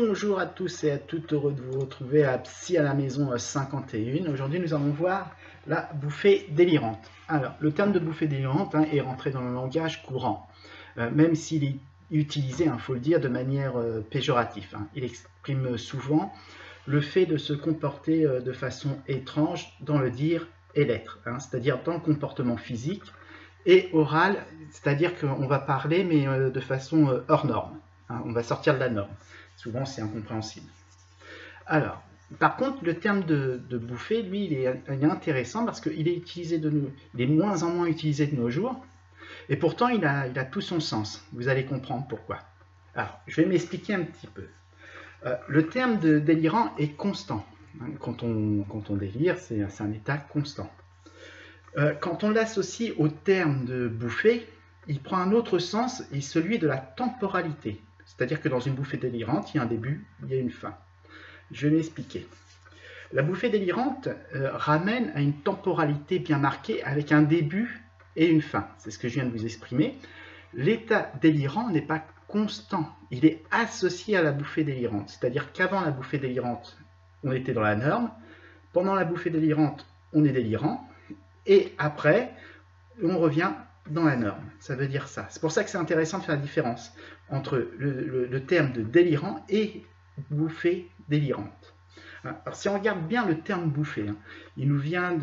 Bonjour à tous et à toutes, heureux de vous retrouver à Psy à la maison 51. Aujourd'hui, nous allons voir la bouffée délirante. Alors, le terme de bouffée délirante est rentré dans le langage courant, même s'il est utilisé, faut le dire, de manière péjorative. Il exprime souvent le fait de se comporter de façon étrange dans le dire et l'être, c'est-à-dire dans le comportement physique et oral, c'est-à-dire qu'on va parler mais de façon hors norme. On va sortir de la norme. Souvent, c'est incompréhensible. Alors, par contre, le terme de bouffée, lui, il est intéressant parce qu'il est utilisé il est moins en moins utilisé de nos jours, et pourtant, il a tout son sens. Vous allez comprendre pourquoi. Alors, je vais m'expliquer un petit peu. Le terme de délirant est constant. Quand on délire, c'est un état constant. Quand on l'associe au terme de bouffée, il prend un autre sens, et celui de la temporalité. C'est-à-dire que dans une bouffée délirante, il y a un début, il y a une fin. Je vais m'expliquer. La bouffée délirante ramène à une temporalité bien marquée avec un début et une fin. C'est ce que je viens de vous exprimer. L'état délirant n'est pas constant, il est associé à la bouffée délirante. C'est-à-dire qu'avant la bouffée délirante, on était dans la norme. Pendant la bouffée délirante, on est délirant. Et après, on revient dans la norme. Ça veut dire ça. C'est pour ça que c'est intéressant de faire la différence entre le terme de délirant et bouffée délirante. Alors, si on regarde bien le terme bouffée, il nous vient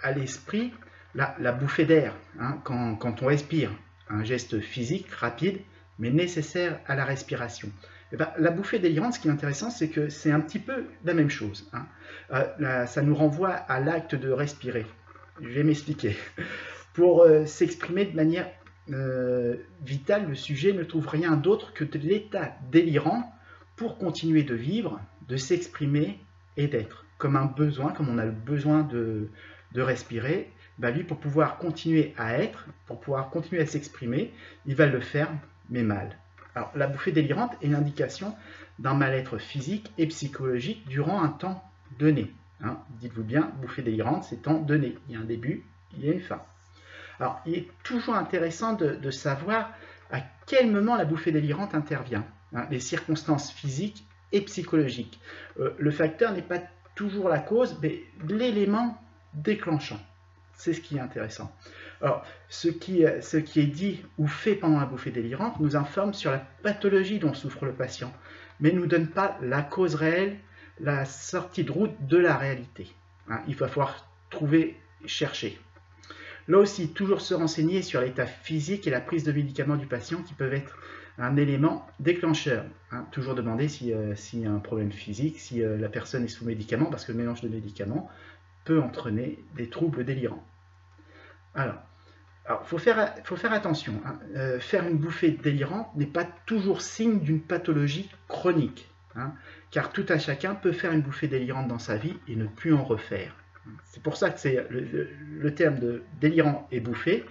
à l'esprit la bouffée d'air, quand on respire, un geste physique rapide, mais nécessaire à la respiration. Et bien, la bouffée délirante, ce qui est intéressant, c'est que c'est un petit peu la même chose. Ça nous renvoie à l'acte de respirer. Je vais m'expliquer. Pour s'exprimer de manière vitale, le sujet ne trouve rien d'autre que de l'état délirant pour continuer de vivre, de s'exprimer et d'être. Comme un besoin, comme on a le besoin de respirer, lui, pour pouvoir continuer à être, pour pouvoir continuer à s'exprimer, il va le faire, mais mal. Alors, la bouffée délirante est l'indication d'un mal-être physique et psychologique durant un temps donné. Dites-vous bien, bouffée délirante, c'est temps donné. Il y a un début, il y a une fin. Alors, il est toujours intéressant de savoir à quel moment la bouffée délirante intervient, les circonstances physiques et psychologiques. Le facteur n'est pas toujours la cause, mais l'élément déclenchant. C'est ce qui est intéressant. Alors, ce qui est dit ou fait pendant la bouffée délirante nous informe sur la pathologie dont souffre le patient, mais ne nous donne pas la cause réelle, la sortie de route de la réalité. Il va falloir chercher. Là aussi, toujours se renseigner sur l'état physique et la prise de médicaments du patient qui peuvent être un élément déclencheur. Toujours demander s'il y a un problème physique, si la personne est sous médicament, parce que le mélange de médicaments peut entraîner des troubles délirants. Alors, faut faire attention. Faire une bouffée délirante n'est pas toujours signe d'une pathologie chronique, car tout à chacun peut faire une bouffée délirante dans sa vie et ne plus en refaire. C'est pour ça que c'est le terme de délirant et bouffée.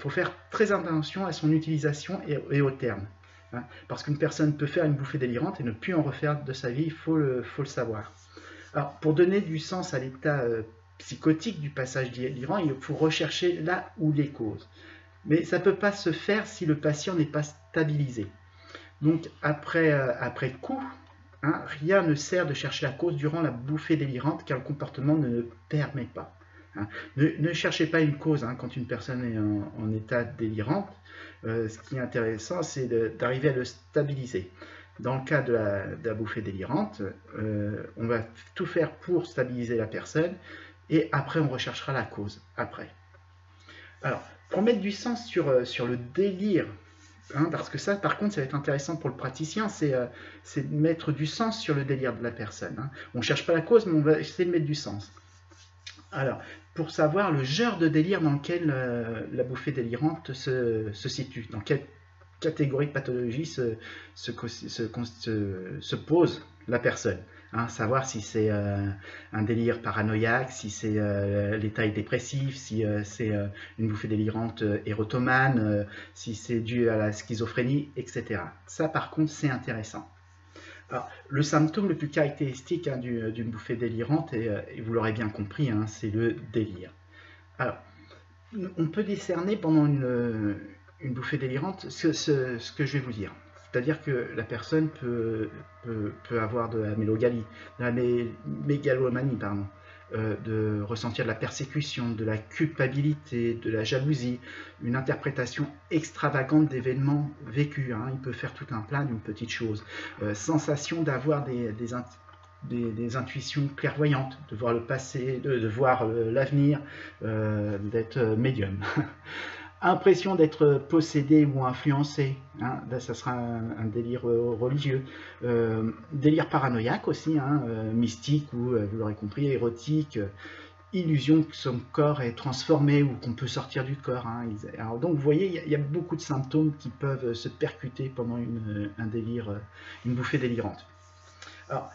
Faut faire très attention à son utilisation et au terme. Parce qu'une personne peut faire une bouffée délirante et ne plus en refaire de sa vie, il faut le savoir. Alors, pour donner du sens à l'état psychotique du passage délirant, il faut rechercher là où les causes. Mais ça ne peut pas se faire si le patient n'est pas stabilisé. Donc, après coup, rien ne sert de chercher la cause durant la bouffée délirante car le comportement ne le permet pas. Ne cherchez pas une cause quand une personne est en état délirant. Ce qui est intéressant, c'est d'arriver à le stabiliser. Dans le cas de la bouffée délirante, on va tout faire pour stabiliser la personne et après on recherchera la cause. Alors, pour mettre du sens sur le délire, parce que ça, par contre, ça va être intéressant pour le praticien, c'est de mettre du sens sur le délire de la personne. On ne cherche pas la cause, mais on va essayer de mettre du sens. Alors, pour savoir le genre de délire dans lequel la bouffée délirante se situe, dans quelle catégorie de pathologie se pose la personne. Savoir si c'est un délire paranoïaque, si c'est l'état dépressif, si c'est une bouffée délirante érotomane, si c'est dû à la schizophrénie, etc. Ça, par contre, c'est intéressant. Alors, le symptôme le plus caractéristique d'une bouffée délirante, et vous l'aurez bien compris, c'est le délire. Alors, on peut décerner pendant une bouffée délirante ce que je vais vous dire. C'est-à-dire que la personne peut avoir de la mégalomanie, pardon, de ressentir de la persécution, de la culpabilité, de la jalousie, une interprétation extravagante d'événements vécus. Hein. Il peut faire tout un plat d'une petite chose. Sensation d'avoir des intuitions clairvoyantes, de voir le passé, de voir l'avenir, d'être médium. Impression d'être possédé ou influencé, hein, là, ça sera un délire religieux. Délire paranoïaque aussi, hein, mystique ou, vous l'aurez compris, érotique. Illusion que son corps est transformé ou qu'on peut sortir du corps. Hein. Alors, donc vous voyez, il y a beaucoup de symptômes qui peuvent se percuter pendant un délire, une bouffée délirante. Alors,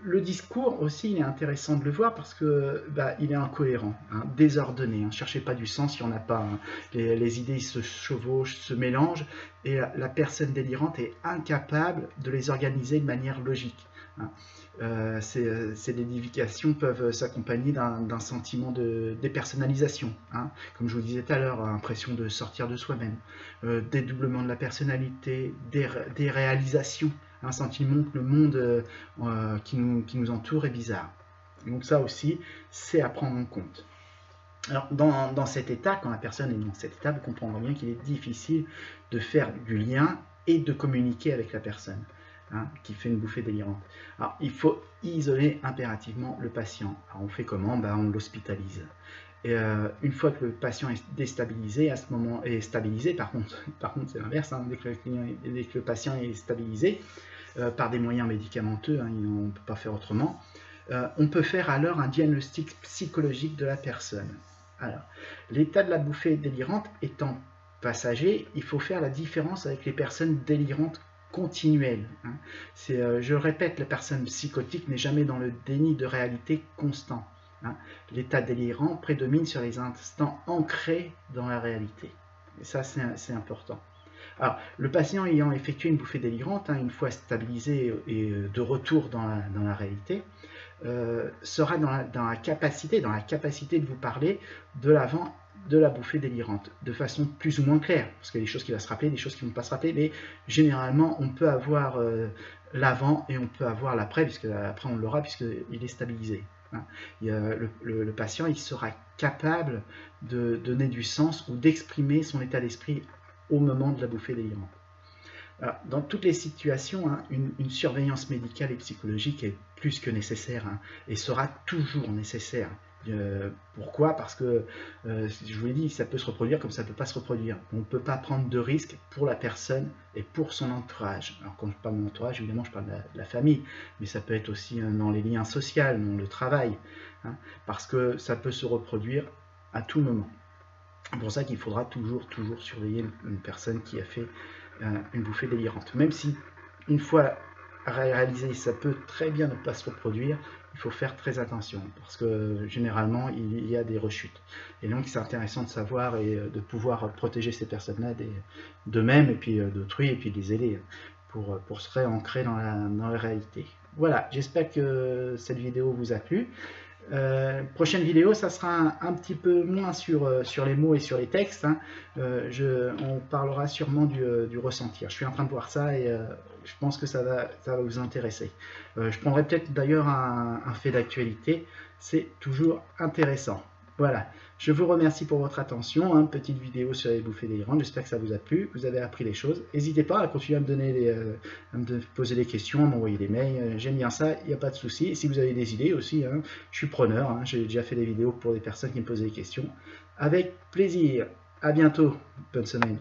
le discours aussi, il est intéressant de le voir parce que il est incohérent, hein, désordonné. Hein. Cherchez pas du sens, il n'y en a pas. Hein. Les idées se chevauchent, se mélangent, et la personne délirante est incapable de les organiser de manière logique. Hein. Ces dédications peuvent s'accompagner d'un sentiment de dépersonnalisation, hein. Comme je vous disais tout à l'heure, impression de sortir de soi-même, dédoublement de la personnalité, déréalisation, un sentiment que le monde qui nous entoure est bizarre. Donc ça aussi, c'est à prendre en compte. Alors, dans cet état, quand la personne est dans cet état, vous comprendrez bien qu'il est difficile de faire du lien et de communiquer avec la personne, hein, qui fait une bouffée délirante. Alors, il faut isoler impérativement le patient. Alors, on fait comment? On l'hospitalise. Et une fois que le patient est déstabilisé, à ce moment est stabilisé, par contre c'est l'inverse, hein, dès que le patient est stabilisé par des moyens médicamenteux, hein, on ne peut pas faire autrement, on peut faire alors un diagnostic psychologique de la personne. Alors, l'état de la bouffée délirante étant passager, il faut faire la différence avec les personnes délirantes continuelles. Hein. Je répète, la personne psychotique n'est jamais dans le déni de réalité constant. Hein. L'état délirant prédomine sur les instants ancrés dans la réalité. Et ça, c'est important. Alors, le patient ayant effectué une bouffée délirante, hein, une fois stabilisé et de retour dans la réalité, sera dans la capacité de vous parler de l'avant de la bouffée délirante, de façon plus ou moins claire, parce qu'il y a des choses qu'il va se rappeler, des choses qui ne vont pas se rappeler, mais généralement, on peut avoir l'avant et on peut avoir l'après, puisque après on l'aura, puisqu'il est stabilisé. Hein. Le patient, il sera capable de donner du sens ou d'exprimer son état d'esprit au moment de la bouffée délirante. Alors, dans toutes les situations, hein, une surveillance médicale et psychologique est plus que nécessaire, hein, et sera toujours nécessaire. Pourquoi? Parce que, je vous l'ai dit, ça peut se reproduire comme ça ne peut pas se reproduire. On ne peut pas prendre de risques pour la personne et pour son entourage. Alors quand je parle de mon entourage, évidemment, je parle de la famille, mais ça peut être aussi dans les liens sociaux, dans le travail, hein, parce que ça peut se reproduire à tout moment. C'est pour ça qu'il faudra toujours surveiller une personne qui a fait une bouffée délirante. Même si, une fois réalisé, ça peut très bien ne pas se reproduire, il faut faire très attention, parce que généralement, il y a des rechutes. Et donc, c'est intéressant de savoir et de pouvoir protéger ces personnes-là d'eux-mêmes, et puis d'autrui, et puis de les aider pour se réancrer dans la réalité. Voilà, j'espère que cette vidéo vous a plu. Prochaine vidéo, ça sera un petit peu moins sur les mots et sur les textes, hein. On parlera sûrement du ressentir. Je suis en train de voir ça et je pense que ça va vous intéresser. Je prendrai peut-être d'ailleurs un fait d'actualité, c'est toujours intéressant. Voilà, je vous remercie pour votre attention, hein, petite vidéo sur les bouffées délirantes, j'espère que ça vous a plu, vous avez appris des choses. N'hésitez pas à continuer à me poser des questions, à m'envoyer des mails, j'aime bien ça, il n'y a pas de souci. Et si vous avez des idées aussi, hein, je suis preneur, hein, j'ai déjà fait des vidéos pour des personnes qui me posaient des questions. Avec plaisir, à bientôt, bonne semaine.